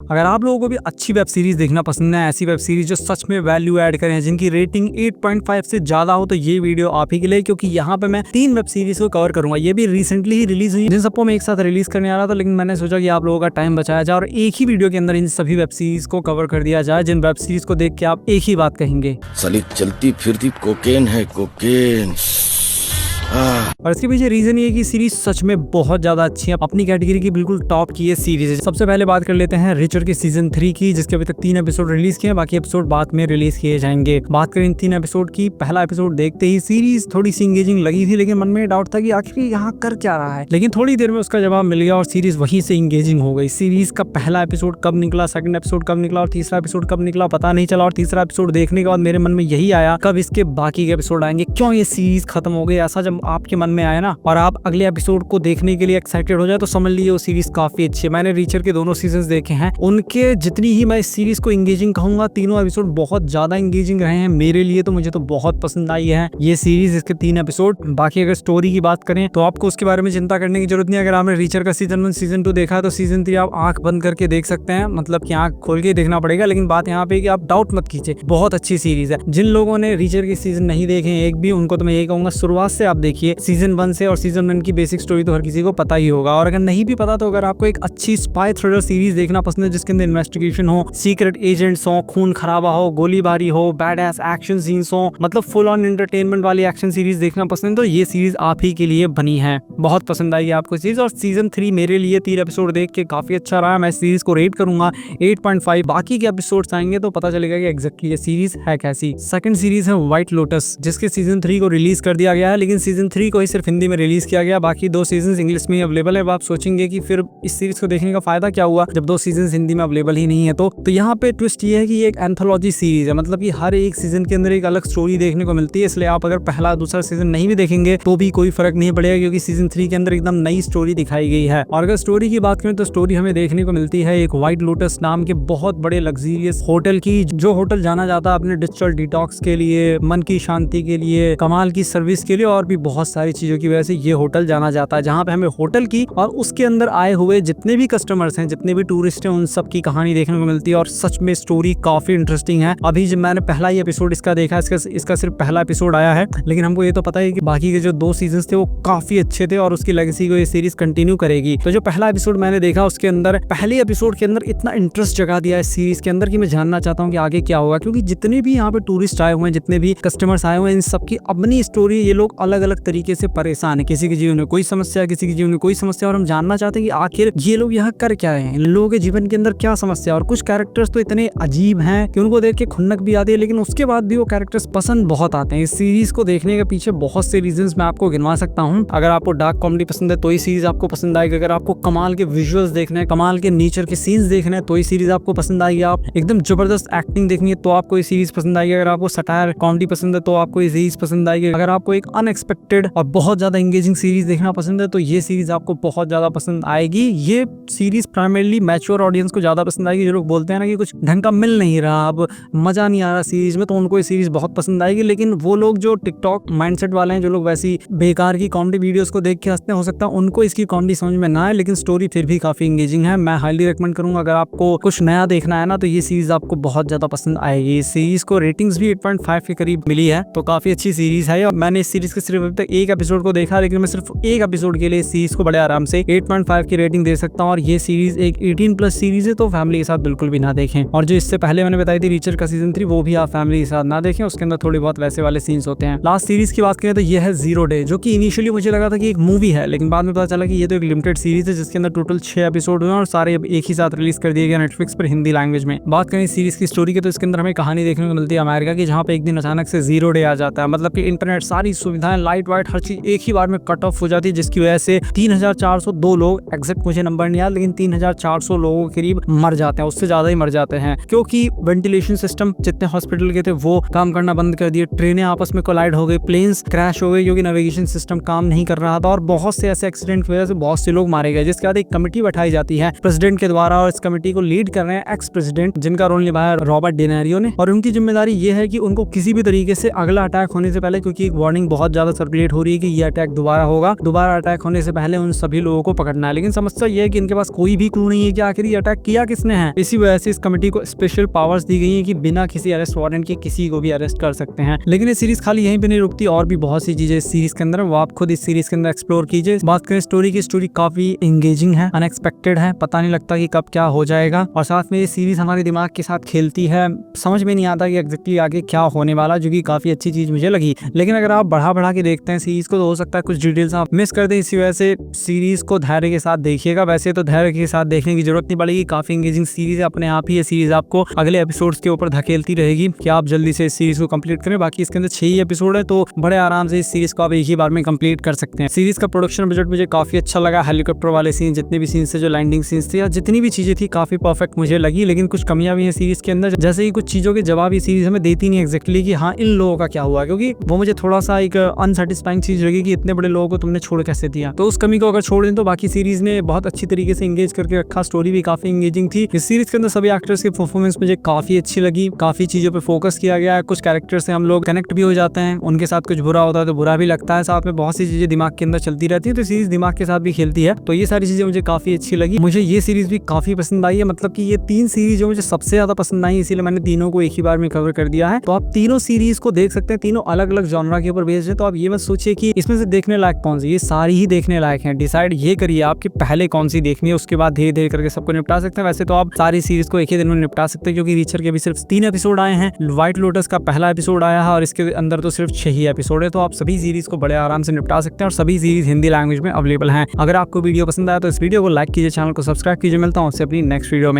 अगर आप लोगों को भी अच्छी वेब सीरीज देखना पसंद है, ऐसी वेब सीरीज जो सच में वैल्यू ऐड करें, जिनकी रेटिंग 8.5 से ज्यादा हो, तो ये वीडियो आप ही के लिए, क्योंकि यहाँ पे मैं 3 वेब सीरीज को कवर करूंगा। ये भी रिसेंटली ही रिलीज हुई, जिन सबको मैं एक साथ रिलीज करने आ रहा था, लेकिन मैंने सोचा कि आप लोगों का टाइम बचाया जाए और एक ही वीडियो के अंदर इन सभी वेब सीरीज को कवर कर दिया जाए, जिन वेब सीरीज को देख के आप एक ही बात कहेंगे, साली चलती फिरती कोकेन है, कोकेन। और इसके पीछे रीजन ये कि सीरीज सच में बहुत ज्यादा अच्छी है, अपनी कैटेगरी की बिल्कुल टॉप की ये सीरीज है। सबसे पहले बात कर लेते हैं रिचर की सीजन 3 की, जिसके अभी तक 3 एपिसोड रिलीज किए हैं, बाकी एपिसोड बाद में रिलीज किए जाएंगे। बात करें इन 3 एपिसोड की, पहला एपिसोड देखते ही सीरीज थोड़ी सी इंगेजिंग लगी थी, लेकिन मन में डाउट था कि आखिर यहाँ कर क्या रहा है, लेकिन थोड़ी देर में उसका जवाब मिल गया और सीरीज वहीं से इंगेजिंग हो गई। सीरीज का पहला एपिसोड कब निकला, सेकंड एपिसोड कब निकला और तीसरा एपिसोड कब निकला पता नहीं चला, और तीसरा एपिसोड देखने के बाद मेरे मन में यही आया कब इसके बाकी के एपिसोड आएंगे, क्यों ये सीरीज खत्म हो गई। ऐसा जब आपके मन में आया ना और आप अगले एपिसोड को देखने के लिए एक्साइटेड हो जाए, तो समझ लीजिए वो सीरीज काफी अच्छी है। मैंने रीचर के दोनों सीजन्स देखे हैं, उनके जितनी ही मैं इस सीरीज को इंगेजिंग कहूंगा, तीनों एपिसोड बहुत ज्यादा इंगेजिंग रहे हैं मेरे लिए, तो मुझे तो बहुत पसंद आई है ये सीरीज, इसके 3 एपिसोड। बाकी अगर स्टोरी की बात करें तो आपको उसके बारे में चिंता करने की जरूरत नहीं है। अगर आपने रीचर का सीजन 1 सीजन 2 देखा है तो सीजन 3 आप आंख बंद करके देख सकते हैं, मतलब कि आंख खोल के देखना पड़ेगा, लेकिन बात यहाँ पे कि आप डाउट मत कीजिए, बहुत अच्छी सीरीज है। जिन लोगों ने रीचर के सीजन नहीं देखे एक भी, उनको तो मैं यही कहूंगा शुरुआत से आप देखिए सीजन 1 से, और सीजन 1 की बेसिक स्टोरी तो हर किसी को पता ही होगा। और अगर नहीं भी पता तो अगर आपको एक अच्छी स्पाई थ्रिलर सीरीज देखना पसंद है, जिसके अंदर इन्वेस्टिगेशन हो, सीक्रेट एजेंट्स हो, खून खराबा हो, गोलीबारी हो, बैड एस एक्शन सीन्स हो, मतलब फुल ऑन एंटरटेनमेंट वाली एक्शन सीरीज देखना पसंद है, तो ये सीरीज आप ही के लिए बनी है। बहुत पसंद आई आपको सीरीज। और सीजन 3 मेरे लिए 3 एपिसोड देख के काफी अच्छा रहा। मैं सीरीज को रेट करूंगा 8.5। बाकी के एपिसोड्स आएंगे तो पता चलेगा कि एग्जैक्टली ये सीरीज है कैसी। सेकंड सीरीज है व्हाइट लोटस, जिसके सीजन 3 को रिलीज कर दिया गया है, लेकिन सीजन 3 को ही सिर्फ हिंदी में रिलीज किया गया, बाकी 2 सीजन इंग्लिश में अवेलेबल है। अब आप सोचेंगे कि फिर इस सीरीज को देखने का फायदा क्या हुआ जब 2 सीजन हिंदी में अवेलेबल ही नहीं है। तो यहाँ पे ट्विस्ट ये है कि ये एक एंथोलॉजी सीरीज है, मतलब कि हर एक सीजन के अंदर एक अलग स्टोरी देखने को मिलती है, इसलिए आप अगर पहला दूसरा सीजन नहीं भी देखेंगे तो भी कोई फर्क नहीं पड़ेगा, क्योंकि सीजन 3 के अंदर एकदम नई स्टोरी दिखाई गई है। और अगर स्टोरी की बात करें तो स्टोरी हमें देखने को मिलती है एक व्हाइट लोटस नाम के बहुत बड़े लग्जरियस होटल की, जो होटल जाना जाता है अपने डिजिटल डिटॉक्स के लिए, मन की शांति के लिए, कमाल की सर्विस के लिए, और भी बहुत सारी चीजों की वजह से ये होटल जाना जाता है, जहाँ पे हमें होटल की और उसके अंदर आए हुए जितने भी कस्टमर्स हैं, जितने भी टूरिस्ट हैं, उन सब की कहानी देखने को मिलती है। और सच में स्टोरी काफी इंटरेस्टिंग है। अभी जब मैंने पहला ही एपिसोड इसका देखा, इसका सिर्फ पहला एपिसोड आया है, लेकिन हमको ये तो पता है कि बाकी के जो 2 सीजन थे वो काफी अच्छे थे और उसकी लेगेसी को ये सीरीज कंटिन्यू करेगी। तो जो पहला एपिसोड मैंने देखा, उसके अंदर पहले एपिसोड के अंदर इतना इंटरेस्ट जगा दिया है सीरीज के अंदर कि मैं जानना चाहता हूँ कि आगे क्या होगा, क्योंकि जितने भी यहाँ पे टूरिस्ट आए हुए हैं, जितने भी कस्टमर्स आए हुए हैं, इन सबकी अपनी स्टोरी, ये लोग अलग अलग तरीके से परेशान है। किसी के जीवन में कोई समस्या, किसी के जीवन में कोई समस्या, और हम जानना चाहते हैं कि आखिर ये लोग यहाँ कर क्या रहे हैं, इन लोगों के जीवन के अंदर क्या समस्या। और कुछ कैरेक्टर्स तो इतने अजीब हैं कि उनको देख के खुन्नक भी आती है, लेकिन उसके बाद भी वो कैरेक्टर्स पसंद बहुत आते हैं। इस सीरीज को देखने के पीछे बहुत से रीजंस मैं आपको गिनवा सकता हूँ। अगर आपको डार्क कॉमेडी पसंद है तो ये सीरीज आपको पसंद आएगी। अगर आपको कमाल के विजुअल्स देखने हैं, कमाल के नेचर के सीन्स देखने हैं, तो ये सीरीज आपको पसंद आएगी। आप एकदम जबरदस्त एक्टिंग देखनी है तो आपको ये सीरीज पसंद आएगी। अगर आपको सटायर कॉमेडी पसंद है तो आपको ये सीरीज पसंद आएगी। अगर आपको एक अनएक्सपेक्टेड और बहुत ज्यादा एंगेजिंग सीरीज देखना पसंद है तो ये सीरीज आपको बहुत ज्यादा पसंद आएगी। ये सीरीज प्राइमरली मैच्योर ऑडियंस को ज्यादा पसंद आएगी। जो लोग बोलते हैं ना कि कुछ ढंग का मिल नहीं रहा, अब मजा नहीं आ रहा सीरीज में, तो उनको ये सीरीज बहुत पसंद आएगी। लेकिन वो लोग जो टिकटॉक माइंडसेट वाले हैं, जो लोग वैसी बेकार की कॉमेडी वीडियोस को देख के हंसते हैं, हो सकता है उनको इसकी कॉमेडी समझ में ना आए, लेकिन स्टोरी फिर भी काफी एंगेजिंग है। मैं हाईली रिकमेंड करूंगा, अगर आपको कुछ नया देखना है ना तो ये सीरीज आपको बहुत ज्यादा पसंद आएगी। इस सीरीज को रेटिंग्स भी 8.5 के करीब मिली है, तो काफी अच्छी सीरीज है। और मैंने इस सीरीज के सिर्फ अभी तक एक एपिसोड को देखा, लेकिन मैं सिर्फ एक एपिसोड के लिए इस सीरीज को बड़े आराम से 8.5 की रेटिंग दे सकता हूँ। और ये सीरीज एक 18+ सीरीज है, तो फैमिली के साथ बिल्कुल भी ना देखें। और जो इससे पहले मैंने बताई थी रीचर का सीजन 3, वो भी आप फैमिली के साथ ना देखें, उसके अंदर थोड़ी बहुत वैसे वाले सीन्स होते हैं। लास्ट सीरीज की बात करें तो ये है जीरो डे, जो कि इनिशियली मुझे लगा था कि एक मूवी है, लेकिन बाद में पता चला कि ये तो एक लिमिटेड सीरीज है, जिसके अंदर टोटल 6 एपिसोड हुए और सारे अब एक ही साथ रिलीज कर दिए गए नेटफ्लिक्स पर हिंदी लैंग्वेज में। बात करें सीरीज की स्टोरी की तो इसके अंदर हमें कहानी देखने को मिलती है अमेरिका की, जहाँ पे एक दिन अचानक से जीरो डे आ जाता है। मतलब कि इंटरनेट, सारी सुविधाएं, लाइट वाइट, हर चीज एक ही बार में कट ऑफ हो जाती है, जिसकी वजह से 3402 लोग, एग्जैक्ट मुझे नंबर नहीं याद, लेकिन 3400 लोगों के करीब मर जाते हैं, उससे ज्यादा ही मर जाते हैं, क्योंकि वेंटिलेशन सिस्टम जितने हॉस्पिटल के थे वो काम करना बंद कर दिए, ट्रेनें आपस में कोलाइड हो गई, प्लेन्स क्रैश हो गए क्योंकि नेविगेशन सिस्टम काम नहीं कर रहा था, और बहुत से ऐसे एक्सीडेंट की वजह से बहुत से लोग मारे गए। जिसके बाद एक कमेटी बैठाई जाती है प्रेसिडेंट के द्वारा, और इस कमेटी को लीड कर रहे हैं एक्स प्रेसिडेंट, जिनका रोल निभाया रॉबर्ट डेनेरियो ने। और उनकी जिम्मेदारी ये है कि उनको किसी भी तरीके से अगला अटैक होने से पहले, क्योंकि एक वार्निंग बहुत ज्यादा सर्कुलेट हो रही है कि ये अटैक दोबारा होगा, दोबारा अटैक होने से पहले उन सभी लोगों को पकड़ना है। लेकिन समस्या ये है कि इनके पास कोई भी क्लू नहीं है कि आखिर ये अटैक किया किसने है। इसी वजह से इस कमेटी को स्पेशल पावर्स दी गई है कि बिना किसी अरेस्ट वारंट के किसी को भी अरेस्ट कर सकते हैं। लेकिन ये सीरीज खाली यहीं पे नहीं रुकती, और भी बहुत सी चीजें इस सीरीज के अंदर वो आप खुद इस सीरीज के अंदर एक्सप्लोर कीजिए। बात करें स्टोरी की, स्टोरी काफी एंगेजिंग है, अनएक्सपेक्टेड है, पता नहीं लगता कि कब क्या हो जाएगा, और साथ में ये सीरीज हमारे दिमाग के साथ खेलती है, समझ में नहीं आता कि एग्जैक्टली आगे क्या होने वाला, जो कि काफी अच्छी चीज मुझे लगी। लेकिन अगर आप बढ़ा के देखते हैं सीरीज को तो हो सकता है कुछ डिटेल्स आप मिस कर दें, इसी वजह से सीरीज को धैर्य के साथ देखिएगा। वैसे तो धैर्य के साथ देखने की जरूरत नहीं पड़ेगी, काफी एंगेजिंग सीरीज है, अपने आप ही ये सीरीज आपको अगले एपिसोड्स के ऊपर धकेलती रहेगी कि आप जल्दी से इस सीरीज को कंप्लीट करें। बाकी इसके अंदर 6 ही एपिसोड है, तो बड़े आराम से इस सीरीज को आप एक ही बार में कंप्लीट कर सकते हैं। सीरीज का प्रोडक्शन बजट मुझे काफी अच्छा लगा, हेलीकॉप्टर वाले सीन, जितने भी सीन्स थे, जो लैंडिंग सीन्स थे, या जितनी भी चीजें थी काफी परफेक्ट मुझे लगी। लेकिन कुछ कमियां भी हैं सीरीज के अंदर, जैसे कि कुछ चीजों के जवाब ये सीरीज हमें देती नहीं एग्जैक्टली कि हाँ इन लोगों का क्या हुआ, क्योंकि वो मुझे थोड़ा सा एक अनसेटिस्फाइंग चीज लगी कि इतने बड़े लोगों को तुमने छोड़ कैसे दिया। तो उस कमी को अगर छोड़ दें तो बाकी सीरीज ने बहुत अच्छी तरीके से एंगेज करके रखा, स्टोरी भी काफी एंगेजिंग थी। इस सीरीज के अंदर सभी एक्टर्स की परफॉर्मेंस मुझे काफी अच्छी लगी, काफी चीजों पे फोकस किया गया है, कुछ कैरेक्टर से हम लोग कनेक्ट भी हो जाते हैं, उनके साथ कुछ बुरा होता है तो बुरा भी लगता है, साथ में बहुत सी चीजें दिमाग के अंदर चलती रहती है, तो सीरीज दिमाग के साथ भी खेलती है। तो ये सारी चीजें मुझे काफी अच्छी लगी, मुझे ये सीरीज भी काफी पसंद आई है। मतलब कि ये 3 सीरीज जो मुझे सबसे ज्यादा पसंद आई, इसीलिए मैंने तीनों को एक ही बार में कवर कर दिया है। तो आप तीनों सीरीज को देख सकते हैं, तीनों अलग अलग जॉनरा के ऊपर बेस्ड है। तो आप ये मत सोचिए कि इसमें से देखने लायक कौन सी, ये सारी ही देखने लायक हैं। डिसाइड ये करिए आप कि पहले कौन सी देखनी है, उसके बाद धीरे धीरे करके सबको निपटा सकते हैं। वैसे तो आप सारी सीरीज को एक ही दिन में निपटा सकते हैं, क्योंकि रीचर के भी सिर्फ 3 एपिसोड आए हैं, व्हाइट लोटस का पहला एपिसोड आया है और इसके अंदर तो सिर्फ 6 ही एपिसोड है। तो आप सभी सीरीज को बड़े आराम से निपटा सकते हैं, और सभी सीरीज हिंदी लैंग्वेज में अवेलेबल हैं। अगर आपको वीडियो पसंद आया तो इस वीडियो को लाइक कीजिए, चैनल को सब्सक्राइब कीजिए। मिलता हूँ आपसे अपनी नेक्स्ट वीडियो में।